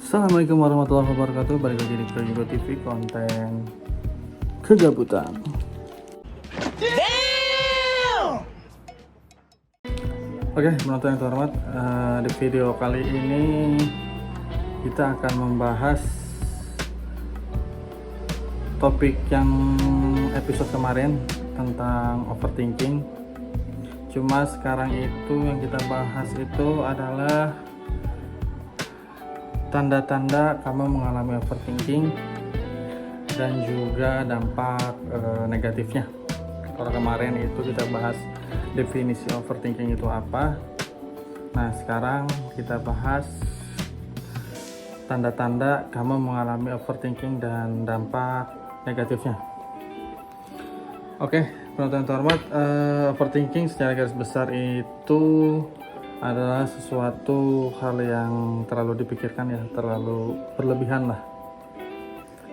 Assalamualaikum warahmatullahi wabarakatuh. Balik lagi di Proyego TV, konten kegabutan. Oke, penonton yang terhormat, di video kali ini kita akan membahas topik yang episode kemarin tentang overthinking. Cuma sekarang itu yang kita bahas itu adalah tanda-tanda kamu mengalami overthinking dan juga dampak negatifnya. Kalau kemarin itu kita bahas definisi overthinking itu apa. Nah, sekarang kita bahas tanda-tanda kamu mengalami overthinking dan dampak negatifnya. Oke, penonton terhormat, overthinking secara garis besar itu adalah sesuatu hal yang terlalu dipikirkan ya, terlalu berlebihan lah.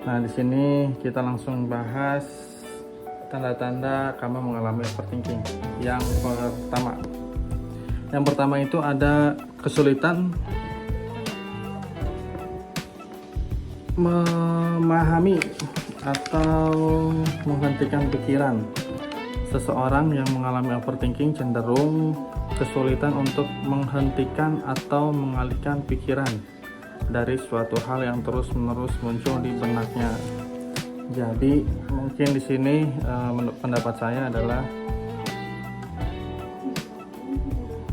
Nah, di sini kita langsung bahas tanda-tanda kamu mengalami overthinking. Yang pertama itu ada kesulitan memahami atau menghentikan pikiran. Seseorang yang mengalami overthinking cenderung kesulitan untuk menghentikan atau mengalihkan pikiran dari suatu hal yang terus-menerus muncul di benaknya. Jadi mungkin di sini pendapat saya adalah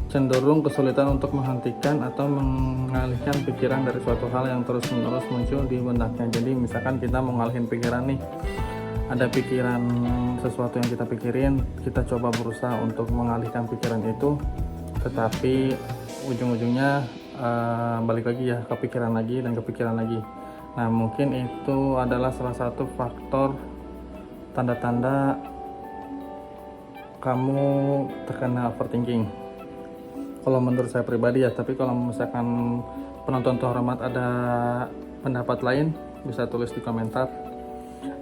cenderung kesulitan untuk menghentikan atau mengalihkan pikiran dari suatu hal yang terus-menerus muncul di benaknya. Jadi misalkan kita mau ngalihin pikiran nih, ada pikiran sesuatu yang kita pikirin, kita coba berusaha untuk mengalihkan pikiran itu, tetapi ujung-ujungnya balik lagi ya, kepikiran lagi dan kepikiran lagi. Nah, mungkin itu adalah salah satu faktor tanda-tanda kamu terkena overthinking. Kalau menurut saya pribadi ya, tapi kalau misalkan penonton terhormat ada pendapat lain, bisa tulis di komentar.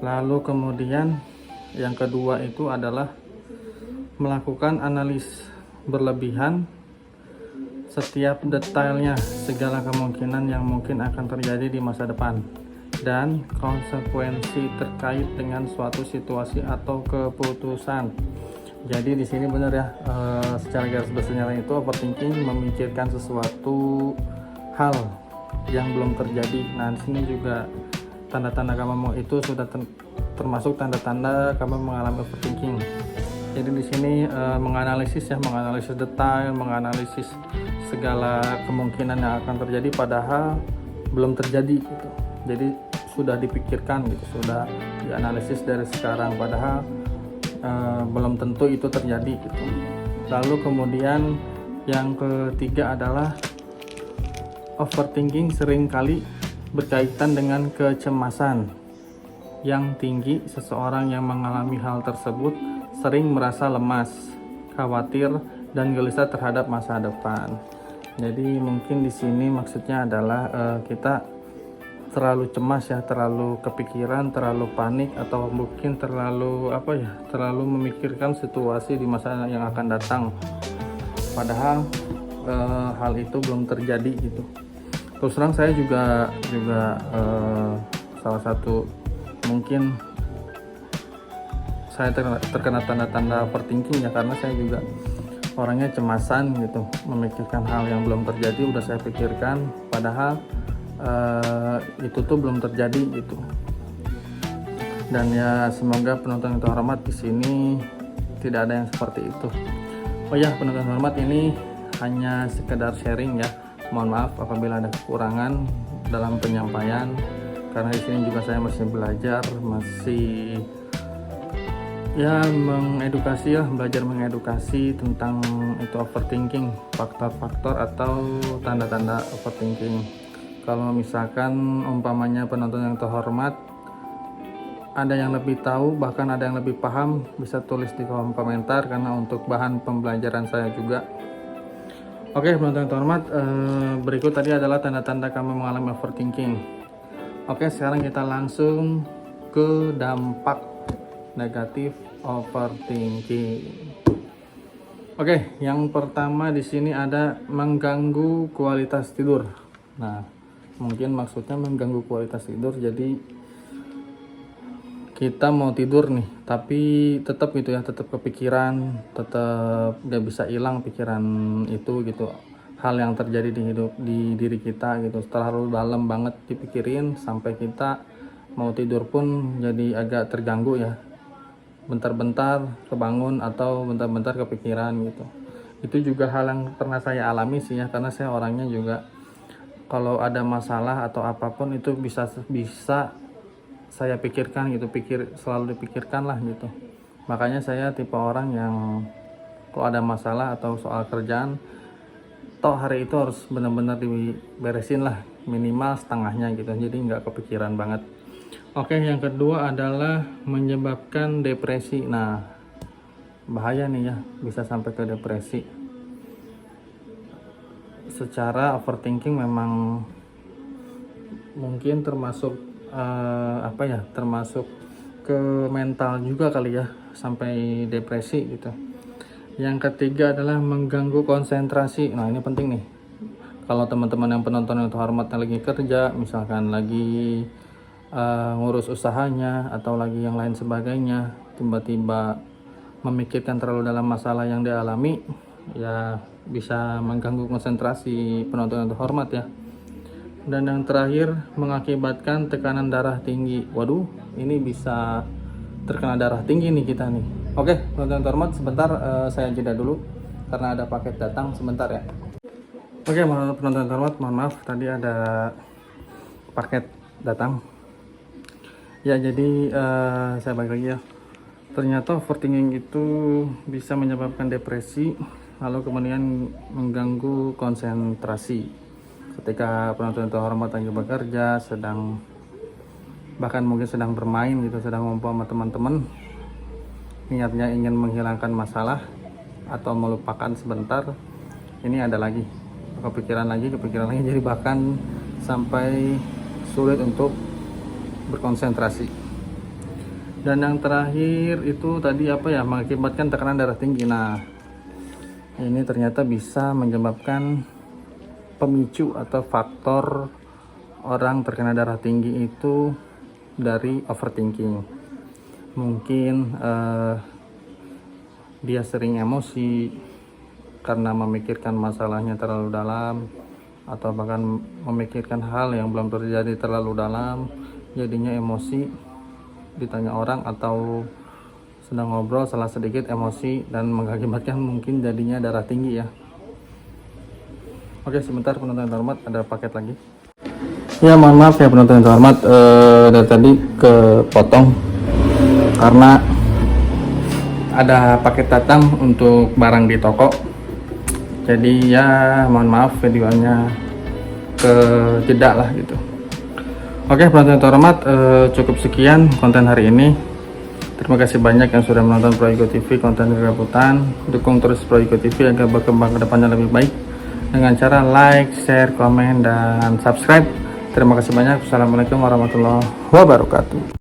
Lalu kemudian yang kedua itu adalah melakukan analis berlebihan setiap detailnya, segala kemungkinan yang mungkin akan terjadi di masa depan, dan konsekuensi terkait dengan suatu situasi atau keputusan. Jadi di sini benar ya, secara garis besarnya itu overthinking memikirkan sesuatu hal yang belum terjadi. Nah, di sini juga tanda-tanda kamu itu sudah termasuk tanda-tanda kamu mengalami overthinking. Jadi di sini menganalisis detail, menganalisis segala kemungkinan yang akan terjadi padahal belum terjadi gitu. Jadi sudah dipikirkan gitu, sudah dianalisis dari sekarang padahal belum tentu itu terjadi gitu. Lalu kemudian yang ketiga adalah overthinking seringkali berkaitan dengan kecemasan yang tinggi. Seseorang yang mengalami hal tersebut sering merasa lemas, khawatir, dan gelisah terhadap masa depan. Jadi mungkin di sini maksudnya adalah kita terlalu cemas ya, terlalu kepikiran, terlalu panik, atau mungkin terlalu terlalu memikirkan situasi di masa yang akan datang. Padahal hal itu belum terjadi gitu. Terus terang saya juga salah satu mungkin saya terkena tanda-tanda overthinking ya, karena saya juga orangnya cemasan gitu, memikirkan hal yang belum terjadi udah saya pikirkan padahal itu tuh belum terjadi gitu. Dan ya semoga penonton yang terhormat di sini tidak ada yang seperti itu. Oh ya, penonton terhormat, ini hanya sekedar sharing ya. Mohon maaf apabila ada kekurangan dalam penyampaian, karena di sini juga saya masih belajar, masih ya belajar mengedukasi tentang itu overthinking, faktor-faktor atau tanda-tanda overthinking. Kalau misalkan umpamanya penonton yang terhormat ada yang lebih tahu, bahkan ada yang lebih paham, bisa tulis di kolom komentar karena untuk bahan pembelajaran saya juga. Oke, penonton yang terhormat, berikut tadi adalah tanda-tanda kamu mengalami overthinking. Oke, sekarang kita langsung ke dampak negatif overthinking. Oke, yang pertama di sini ada mengganggu kualitas tidur. Nah, Mungkin maksudnya mengganggu kualitas tidur, jadi kita mau tidur nih tapi tetap gitu ya, tetap kepikiran, tetap gak bisa hilang pikiran itu gitu, hal yang terjadi di diri kita gitu, terlalu dalam banget dipikirin sampai kita mau tidur pun jadi agak terganggu ya, bentar-bentar kebangun atau bentar-bentar kepikiran gitu. Itu juga hal yang pernah saya alami sih ya, karena saya orangnya juga kalau ada masalah atau apapun itu bisa saya pikirkan gitu, selalu dipikirkan lah gitu. Makanya saya tipe orang yang kalau ada masalah atau soal kerjaan, toh hari itu harus benar-benar diberesin lah, minimal setengahnya gitu, jadi nggak kepikiran banget. Oke, yang kedua adalah menyebabkan depresi. Nah, bahaya nih ya, bisa sampai ke depresi. Secara overthinking memang mungkin termasuk termasuk ke mental juga kali ya, sampai depresi gitu. Yang ketiga adalah mengganggu konsentrasi. Nah, ini penting nih. Kalau teman-teman yang penonton yang terhormat lagi kerja, misalkan lagi ngurus usahanya atau lagi yang lain sebagainya, tiba-tiba memikirkan terlalu dalam masalah yang dialami, ya bisa mengganggu konsentrasi penonton yang terhormat ya. Dan yang terakhir, mengakibatkan tekanan darah tinggi. Waduh, ini bisa terkena darah tinggi nih kita nih. Oke, penonton terhormat, sebentar saya jeda dulu karena ada paket datang, sebentar ya. Oke, penonton terhormat, mohon maaf tadi ada paket datang. Ya, jadi saya balik lagi ya. Ternyata overthinking itu bisa menyebabkan depresi, lalu kemudian mengganggu konsentrasi. Ketika penonton terhormat lagi bekerja, bahkan mungkin sedang bermain gitu, sedang ngumpul sama teman-teman, niatnya ingin menghilangkan masalah atau melupakan sebentar, ini ada lagi kepikiran lagi, jadi bahkan sampai sulit untuk berkonsentrasi. Dan yang terakhir itu tadi mengakibatkan tekanan darah tinggi. Nah, ini ternyata bisa menyebabkan pemicu atau faktor orang terkena darah tinggi itu dari overthinking. Mungkin dia sering emosi karena memikirkan masalahnya terlalu dalam, atau bahkan memikirkan hal yang belum terjadi terlalu dalam, jadinya emosi, ditanya orang atau sedang ngobrol salah sedikit emosi dan mengakibatkan mungkin jadinya darah tinggi ya. Oke, sebentar penonton yang terhormat, ada paket lagi. Ya, mohon maaf ya penonton yang terhormat, dari tadi kepotong karena ada paket datang untuk barang di toko. Jadi ya mohon maaf videonya jeda lah gitu. Oke, penonton yang terhormat, cukup sekian konten hari ini. Terima kasih banyak yang sudah menonton Proyeko TV konten keraputan. Dukung terus Proyeko TV agar berkembang ke depannya lebih baik dengan cara like, share, komen, dan subscribe. Terima kasih banyak. Assalamualaikum warahmatullahi wabarakatuh.